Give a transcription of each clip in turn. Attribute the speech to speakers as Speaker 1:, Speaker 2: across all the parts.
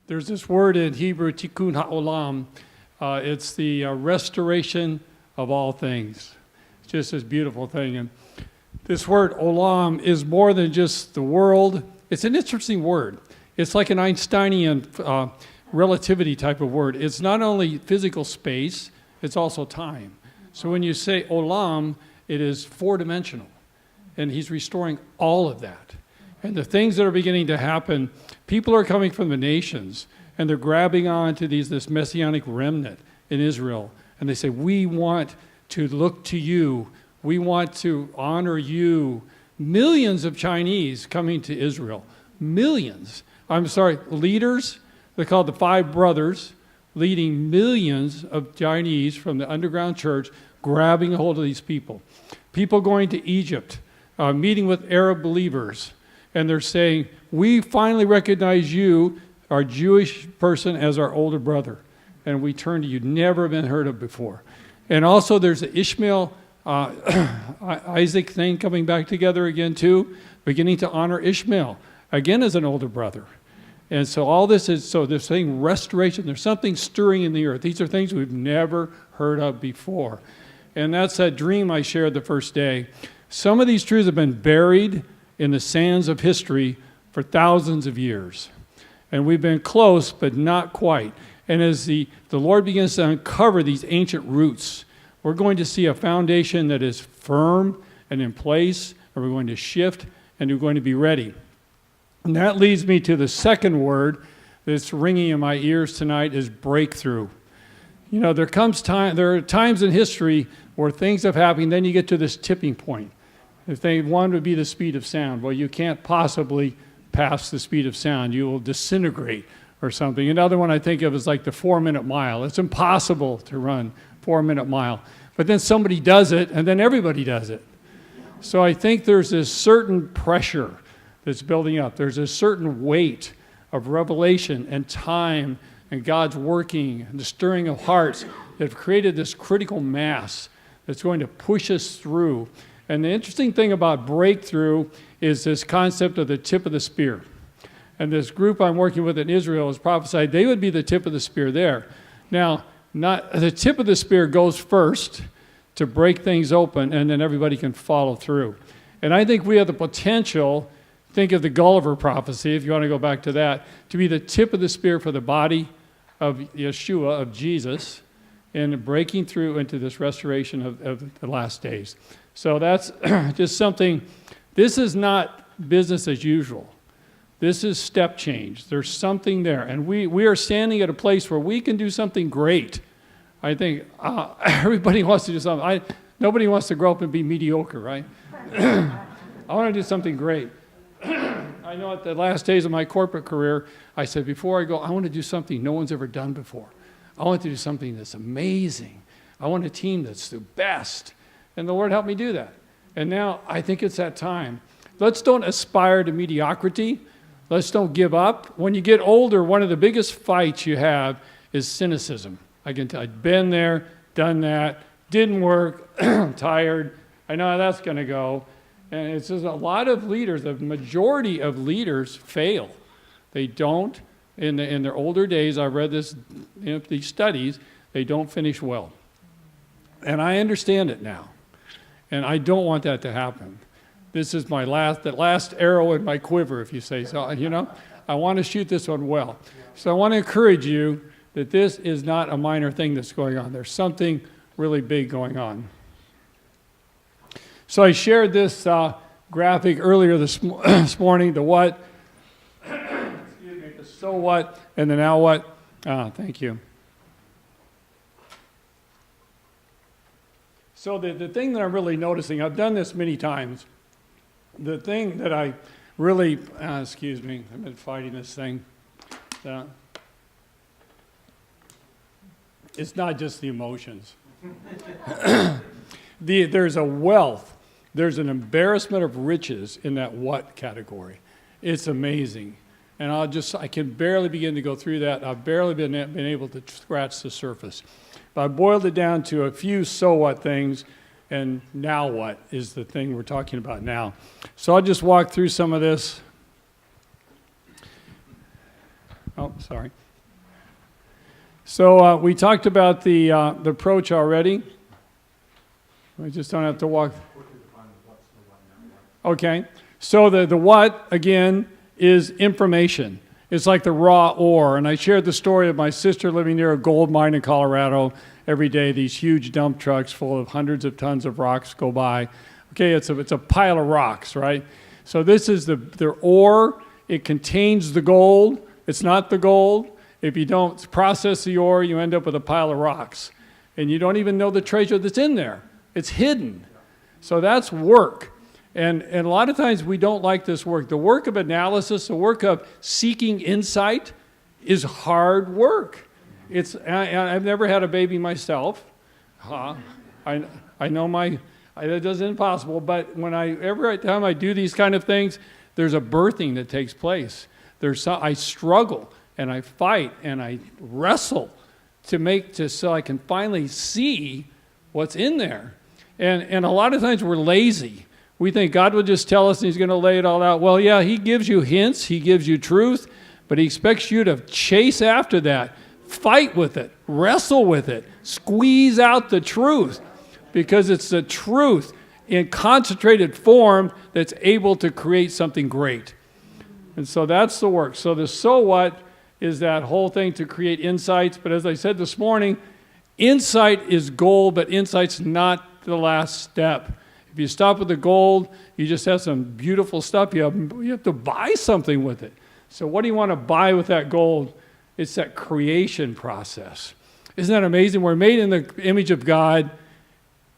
Speaker 1: There's this word in Hebrew, tikkun ha'olam. It's the restoration of all things. It's just this beautiful thing. And this word olam is more than just the world. It's an interesting word. It's like an Einsteinian relativity type of word. It's not only physical space, it's also time. So when you say olam, it is four-dimensional. And he's restoring all of that. And the things that are beginning to happen, people are coming from the nations, and they're grabbing on to this messianic remnant in Israel. And they say, we want to look to you. We want to honor you. Millions of Chinese coming to Israel. Millions. Leaders. They're called the Five Brothers, leading millions of Chinese from the underground church, grabbing a hold of these people. People going to Egypt, meeting with Arab believers. And they're saying, we finally recognize you, our Jewish person, as our older brother. And we turn to you. Never been heard of before. And also there's the Ishmael, Isaac thing coming back together again too, beginning to honor Ishmael, again as an older brother. And so all this is, so they're saying restoration. There's something stirring in the earth. These are things we've never heard of before. And that's that dream I shared the first day. Some of these truths have been buried in the sands of history for thousands of years. And we've been close, but not quite. And as the Lord begins to uncover these ancient roots, we're going to see a foundation that is firm and in place, and we're going to shift, and we're going to be ready. And that leads me to the second word that's ringing in my ears tonight is breakthrough. You know, there are times in history where things have happened, then you get to this tipping point. One would be the speed of sound. Well, you can't possibly pass the speed of sound. You will disintegrate or something. Another one I think of is like the 4-minute mile. It's impossible to run 4-minute mile. But then somebody does it, and then everybody does it. So I think there's this certain pressure that's building up. There's a certain weight of revelation and time and God's working and the stirring of hearts that have created this critical mass that's going to push us through. And the interesting thing about breakthrough is this concept of the tip of the spear. And this group I'm working with in Israel has prophesied they would be the tip of the spear there. Now, the tip of the spear goes first to break things open, and then everybody can follow through. And I think we have the potential, think of the Gulliver prophecy, if you want to go back to that, to be the tip of the spear for the body of Yeshua, of Jesus, and breaking through into this restoration of the last days. So that's just something, this is not business as usual. This is step change. There's something there. And we are standing at a place where we can do something great. I think everybody wants to do something. Nobody wants to grow up and be mediocre, right? I want to do something great. I know at the last days of my corporate career, I said, before I go, I want to do something no one's ever done before. I want to do something that's amazing. I want a team that's the best. And the Lord helped me do that. And now I think it's that time. Let's don't aspire to mediocrity. Let's don't give up. When you get older, one of the biggest fights you have is cynicism. I can tell. I've been there, done that, didn't work, tired. I know how that's going to go. And it's just a lot of leaders, the majority of leaders fail. They don't, in their older days, I've read this, these studies, they don't finish well. And I understand it now. And I don't want that to happen. This is the last arrow in my quiver, if you say so. I want to shoot this one well. So I want to encourage you that this is not a minor thing that's going on. There's something really big going on. So I shared this graphic earlier this morning, the what, the so what, and the now what. Thank you. So the thing that I'm really noticing, I've done this many times, the thing that I really, I've been fighting this thing. It's not just the emotions. There's a wealth, there's an embarrassment of riches in that what category. It's amazing. And I can barely begin to go through that. I've barely been able to scratch the surface. But I boiled it down to a few so what things, and now what is the thing we're talking about now. So I'll just walk through some of this. Oh, sorry. So we talked about the approach already. We just don't have to walk. Okay. So the what, again, is information. It's like the raw ore. And I shared the story of my sister living near a gold mine in Colorado. Every day, these huge dump trucks full of hundreds of tons of rocks go by. Okay, it's a pile of rocks, right? So this is the ore. It contains the gold. It's not the gold. If you don't process the ore, you end up with a pile of rocks. And you don't even know the treasure that's in there. It's hidden. So that's work. And a lot of times we don't like this work. The work of analysis, the work of seeking insight is hard work. I've never had a baby myself. I know it is impossible, but every time I do these kind of things, there's a birthing that takes place. I struggle and I fight and I wrestle so I can finally see what's in there. And a lot of times we're lazy. We think God will just tell us and he's going to lay it all out. Well, yeah, he gives you hints, he gives you truth, but he expects you to chase after that, fight with it, wrestle with it, squeeze out the truth, because it's the truth in concentrated form that's able to create something great. And so that's the work. So the so what is that whole thing to create insights. But as I said this morning, insight is gold, but insight's not the last step. If you stop with the gold, you just have some beautiful stuff. You have to buy something with it. So what do you want to buy with that gold? It's that creation process. Isn't that amazing? We're made in the image of God.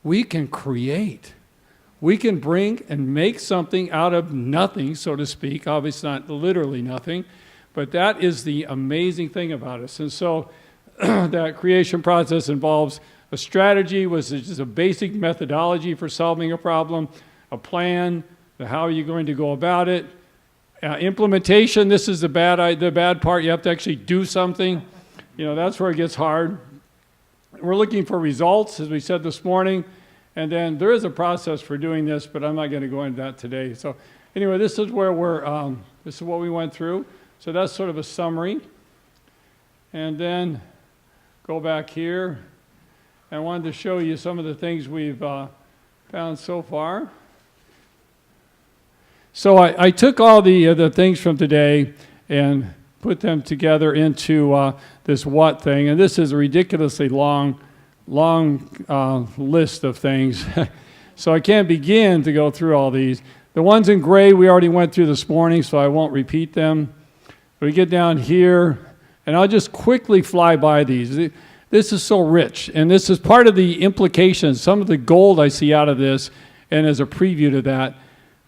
Speaker 1: We can create. We can bring and make something out of nothing, so to speak. Obviously not literally nothing, but that is the amazing thing about us. And so that creation process involves a strategy, which is just a basic methodology for solving a problem, a plan, how are you going to go about it. Implementation, this is the bad part. You have to actually do something. That's where it gets hard. We're looking for results, as we said this morning, and then there is a process for doing this, but I'm not going to go into that today. So anyway, this is where this is what we went through. So that's sort of a summary. And then go back here. I wanted to show you some of the things we've found so far. So I took all the things from today and put them together into this what thing. And this is a ridiculously long list of things. So I can't begin to go through all these. The ones in gray we already went through this morning, so I won't repeat them. We get down here, and I'll just quickly fly by these. This is so rich, and this is part of the implications, some of the gold I see out of this, and as a preview to that,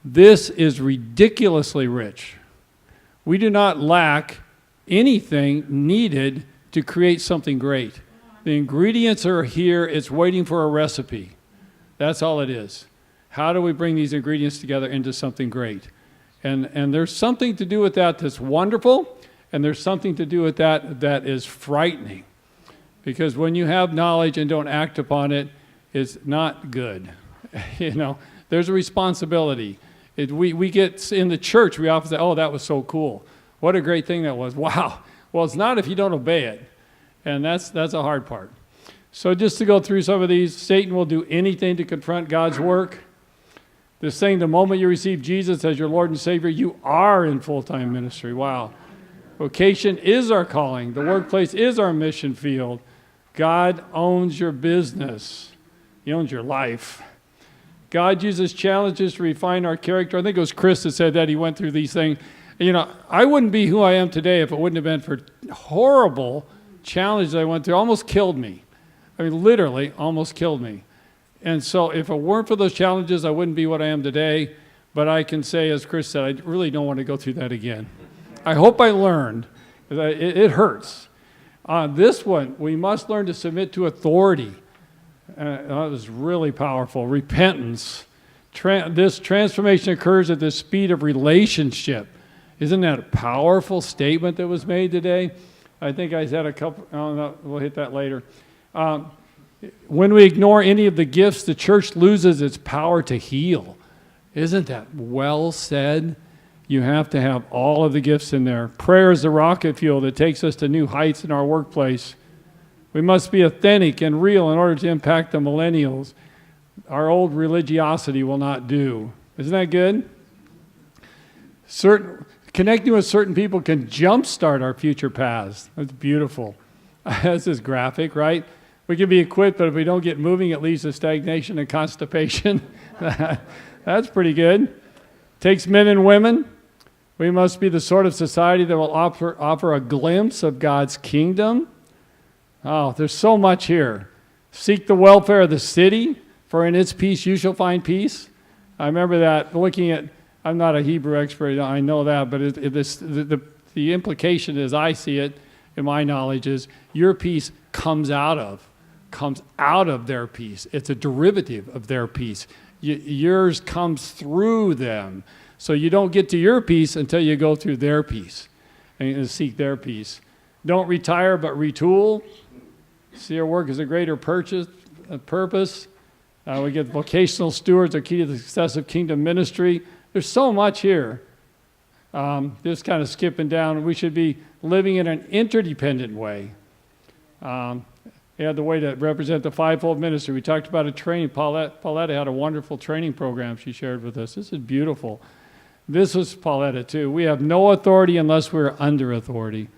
Speaker 1: this is ridiculously rich. We do not lack anything needed to create something great. The ingredients are here, it's waiting for a recipe. That's all it is. How do we bring these ingredients together into something great? And there's something to do with that that's wonderful, and there's something to do with that is frightening. Because when you have knowledge and don't act upon it, it's not good. There's a responsibility. We get in the church, we often say, oh, that was so cool. What a great thing that was. Wow. Well, it's not if you don't obey it. And that's a hard part. So just to go through some of these, Satan will do anything to confront God's work. This thing, the moment you receive Jesus as your Lord and Savior, you are in full-time ministry. Wow. Vocation is our calling. The workplace is our mission field. God owns your business. He owns your life. God uses challenges to refine our character. I think it was Chris that said that. He went through these things. I wouldn't be who I am today if it wouldn't have been for horrible challenges I went through. Almost killed me. I mean, literally almost killed me. And so if it weren't for those challenges, I wouldn't be what I am today. But I can say, as Chris said, I really don't want to go through that again. I hope I learned. It hurts. This one, we must learn to submit to authority. That was really powerful. Repentance. This transformation occurs at the speed of relationship. Isn't that a powerful statement that was made today? I think I said a couple, no, we'll hit that later. When we ignore any of the gifts, the church loses its power to heal. Isn't that well said? You have to have all of the gifts in there. Prayer is the rocket fuel that takes us to new heights in our workplace. We must be authentic and real in order to impact the millennials. Our old religiosity will not do. Isn't that good? Connecting with certain people can jumpstart our future paths. That's beautiful. That's this graphic, right? We can be equipped, but if we don't get moving, it leads to stagnation and constipation. That's pretty good. Takes men and women. We must be the sort of society that will offer a glimpse of God's kingdom. Oh, there's so much here. Seek the welfare of the city, for in its peace you shall find peace. I remember that looking at, I'm not a Hebrew expert, I know that, but the implication as I see it in my knowledge is your peace comes out of their peace. It's a derivative of their peace. Yours comes through them. So you don't get to your peace until you go through their peace and seek their peace. Don't retire, but retool. See our work as a greater purpose. We get vocational stewards, are key to the success of kingdom ministry. There's so much here. Just kind of skipping down. We should be living in an interdependent way. The way to represent the fivefold ministry. We talked about a training. Pauletta had a wonderful training program she shared with us. This is beautiful. This was Pauletta too. We have no authority unless we're under authority.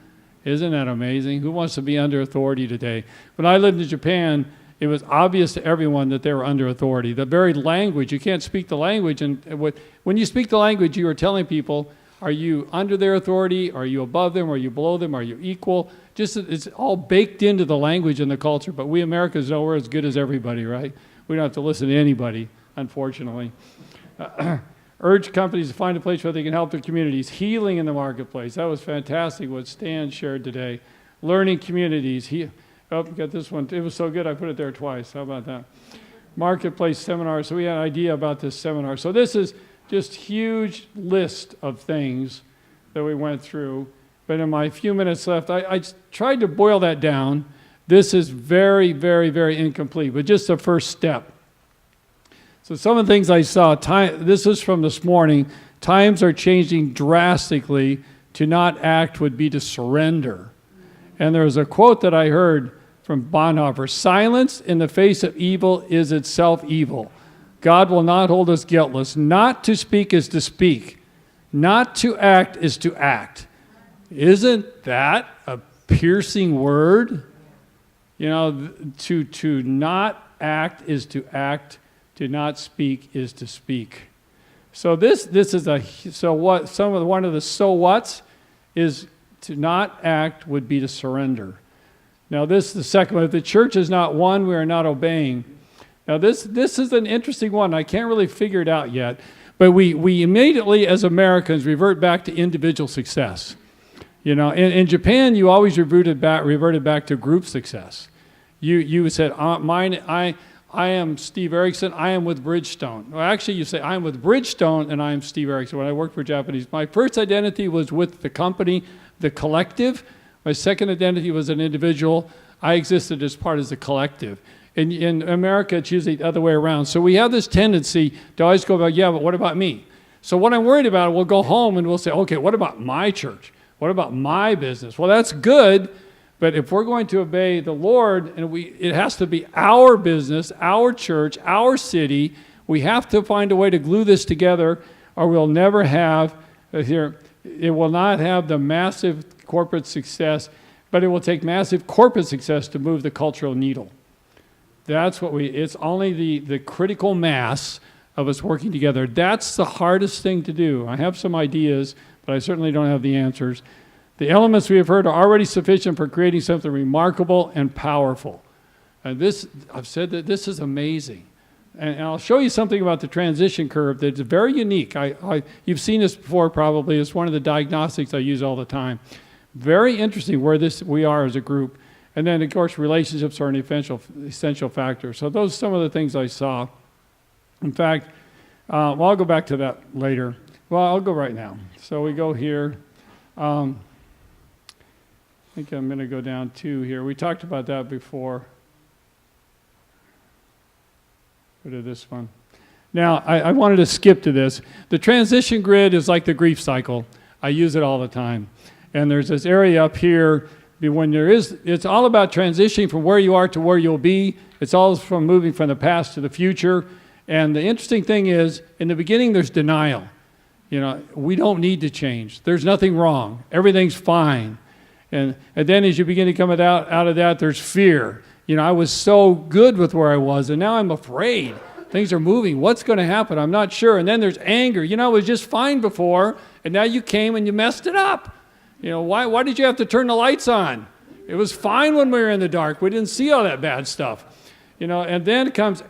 Speaker 1: Isn't that amazing? Who wants to be under authority today? When I lived in Japan, it was obvious to everyone that they were under authority. The very language, you can't speak the language. And when you speak the language, you are telling people, are you under their authority? Are you above them? Are you below them? Are you equal? Just it's all baked into the language and the culture. But we Americans know we're as good as everybody, right? We don't have to listen to anybody, unfortunately. Urge companies to find a place where they can help their communities. Healing in the marketplace. That was fantastic what Stan shared today. Learning communities. Got this one. It was so good I put it there twice. How about that? Marketplace seminar. So we had an idea about this seminar. So this is just huge list of things that we went through. But in my few minutes left, I tried to boil that down. This is very, very, very incomplete, but just the first step. So some of the things I saw, this is from this morning, times are changing drastically. To not act would be to surrender. And there was a quote that I heard from Bonhoeffer, silence in the face of evil is itself evil. God will not hold us guiltless. Not to speak is to speak. Not to act is to act. Isn't that a piercing word? You know, to not act is to act. To not speak is to speak. So this is a so what. One of the so whats is to not act would be to surrender. Now this is the second one. If the church is not one, we are not obeying. Now this is an interesting one. I can't really figure it out yet. But we immediately, as Americans, revert back to individual success. You know, in Japan, you always reverted back to group success. You said, I am Steve Erickson, I am with Bridgestone. Well, actually, you say, I am with Bridgestone, and I am Steve Erickson. When I worked for Japanese, my first identity was with the company, the collective. My second identity was an individual. I existed as part of the collective. In America, it's usually the other way around. So we have this tendency to always go about, yeah, but what about me? So what I'm worried about, we'll go home and we'll say, okay, what about my church? What about my business? Well, that's good, but if we're going to obey the Lord, and it has to be our business, our church, our city, we have to find a way to glue this together, or we'll never have, it will not have the massive corporate success, but it will take massive corporate success to move the cultural needle. That's what it's only the critical mass of us working together. That's the hardest thing to do. I have some ideas, but I certainly don't have the answers. The elements we have heard are already sufficient for creating something remarkable and powerful. And I've said that this is amazing. And I'll show you something about the transition curve that's very unique. You've seen this before probably. It's one of the diagnostics I use all the time. Very interesting where we are as a group. And then, of course, relationships are an essential factor. So those are some of the things I saw. In fact, I'll go back to that later. Well, I'll go right now. So we go here. I think I'm going to go down 2 here. We talked about that before. Go to this one. Now, I wanted to skip to this. The transition grid is like the grief cycle. I use it all the time. And there's this area up here when it's all about transitioning from where you are to where you'll be. It's all from moving from the past to the future. And the interesting thing is, in the beginning, there's denial. We don't need to change. There's nothing wrong. Everything's fine. And then as you begin to come out of that, there's fear. I was so good with where I was, and now I'm afraid. Things are moving. What's going to happen? I'm not sure. And then there's anger. It was just fine before, and now you came and you messed it up. Why did you have to turn the lights on? It was fine when we were in the dark. We didn't see all that bad stuff. And then comes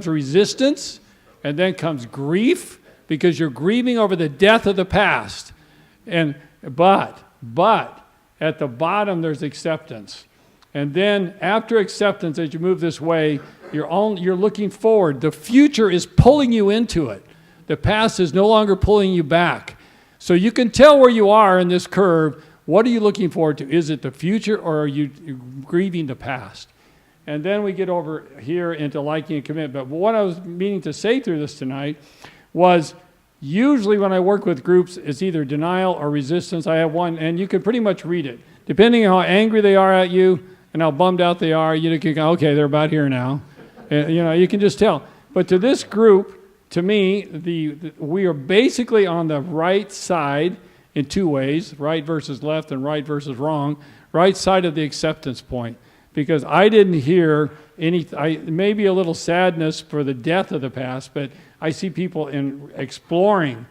Speaker 1: resistance, and then comes grief, because you're grieving over the death of the past. But at the bottom there's acceptance. And then after acceptance, as you move this way, you're looking forward. The future is pulling you into it. The past is no longer pulling you back. So you can tell where you are in this curve. What are you looking forward to? Is it the future, or are you grieving the past? And then we get over here into liking and commitment. But what I was meaning to say through this tonight was, usually when I work with groups, it's either denial or resistance. I have one, and you can pretty much read it. Depending on how angry they are at you and how bummed out they are, you can go, okay, they're about here now. You can just tell. But to this group, to me, we are basically on the right side in two ways, right versus left and right versus wrong, right side of the acceptance point. Because I didn't hear maybe a little sadness for the death of the past, but I see people exploring,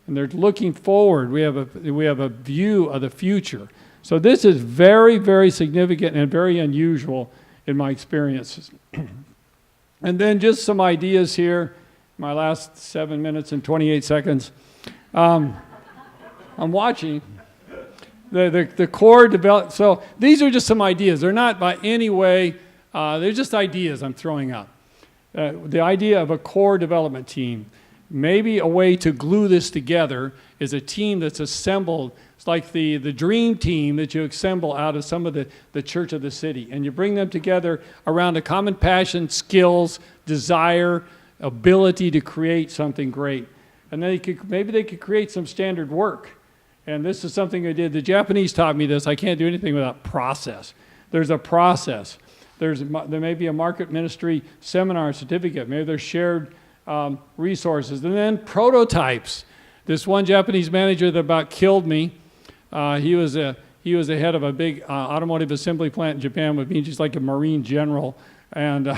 Speaker 1: and they're looking forward. We have a view of the future. So this is very, very significant and very unusual in my experiences. And then just some ideas here, my last 7 minutes and 28 seconds. I'm watching. The core develop. So these are just some ideas. They're not by any way, they're just ideas I'm throwing out. The idea of a core development team. Maybe a way to glue this together is a team that's assembled. It's like the dream team that you assemble out of some of the church of the city. And you bring them together around a common passion, skills, desire, ability to create something great. And then maybe they could create some standard work. And this is something I did. The Japanese taught me this. I can't do anything without process. There's a process. There may be a market ministry seminar certificate. Maybe there's shared resources. And then prototypes. This one Japanese manager that about killed me, he was the head of a big automotive assembly plant in Japan, which means he's like a Marine general. And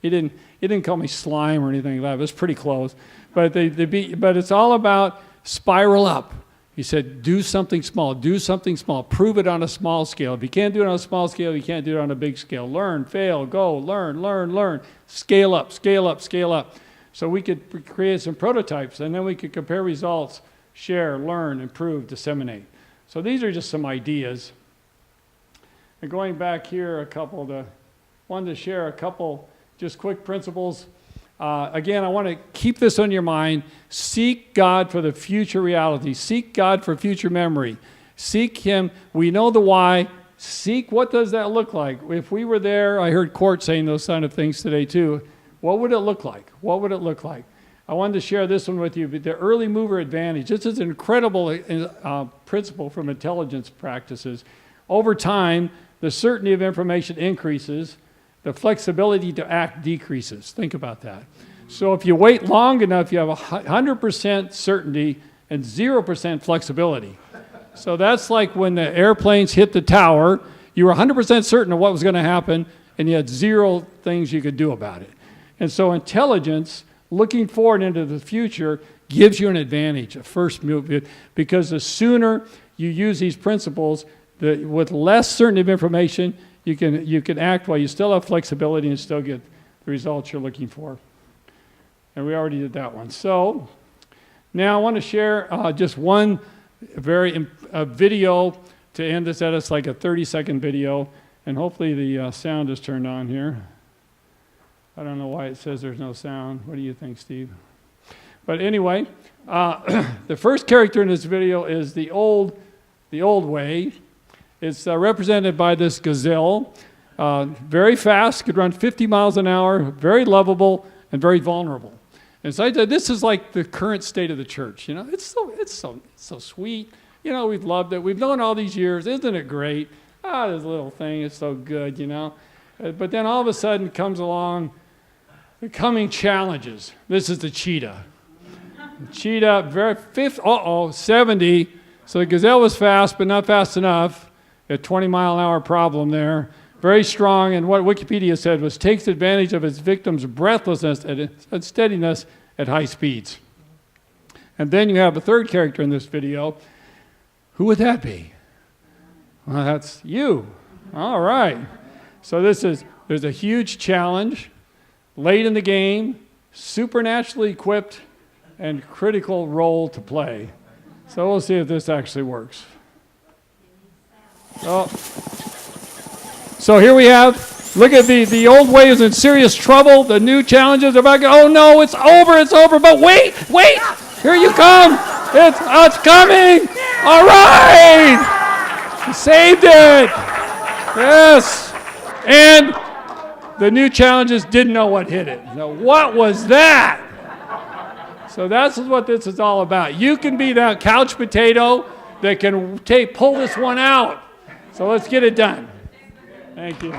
Speaker 1: he didn't call me slime or anything like that. It was pretty close. But but it's all about spiral up. He said, do something small, prove it on a small scale. If you can't do it on a small scale, you can't do it on a big scale. Learn, fail, go, learn, scale up. So we could create some prototypes, and then we could compare results, share, learn, improve, disseminate. So these are just some ideas. And going back here, wanted to share a couple just quick principles. Again, I want to keep this on your mind. Seek God for the future reality. Seek God for future memory. Seek Him. We know the why. Seek what does that look like. If we were there, I heard Court saying those kind of things today too. What would it look like? What would it look like? I wanted to share this one with you. The early mover advantage. This is an incredible principle from intelligence practices. Over time, the certainty of information increases. The flexibility to act decreases. Think about that. So if you wait long enough, you have 100% certainty and 0% flexibility. So that's like when the airplanes hit the tower, you were 100% certain of what was going to happen, and you had 0 things you could do about it. And so intelligence, looking forward into the future, gives you an advantage, a first move, because the sooner you use these principles, with less certainty of information, you can act while you still have flexibility and still get the results you're looking for. And we already did that one. So now I want to share just one very video to end this. It's like a 30-second video, and hopefully the sound is turned on here. I don't know why it says there's no sound. What do you think, Steve? But anyway, the first character in this video is the old way. It's represented by this gazelle, very fast, could run 50 miles an hour, very lovable, and very vulnerable. And so I said, this is like the current state of the church. It's so sweet. We've loved it. We've known all these years. Isn't it great? This little thing is so good, But then all of a sudden comes along the coming challenges. This is the cheetah. Cheetah, 70. So the gazelle was fast, but not fast enough. A 20-mile-an-hour problem there. Very strong, and what Wikipedia said was takes advantage of its victim's breathlessness and steadiness at high speeds. And then you have a third character in this video. Who would that be? Well, that's you. All right. So there's a huge challenge, late in the game, supernaturally equipped, and critical role to play. So we'll see if this actually works. So here we have, look at the old way is in serious trouble. The new challenges are back. Oh no, it's over. But wait, here you come. It's coming. All right. You saved it. Yes. And the new challenges didn't know what hit it. Now, what was that? So that's what this is all about. You can be that couch potato that can pull this one out. So let's get it done. Thank you.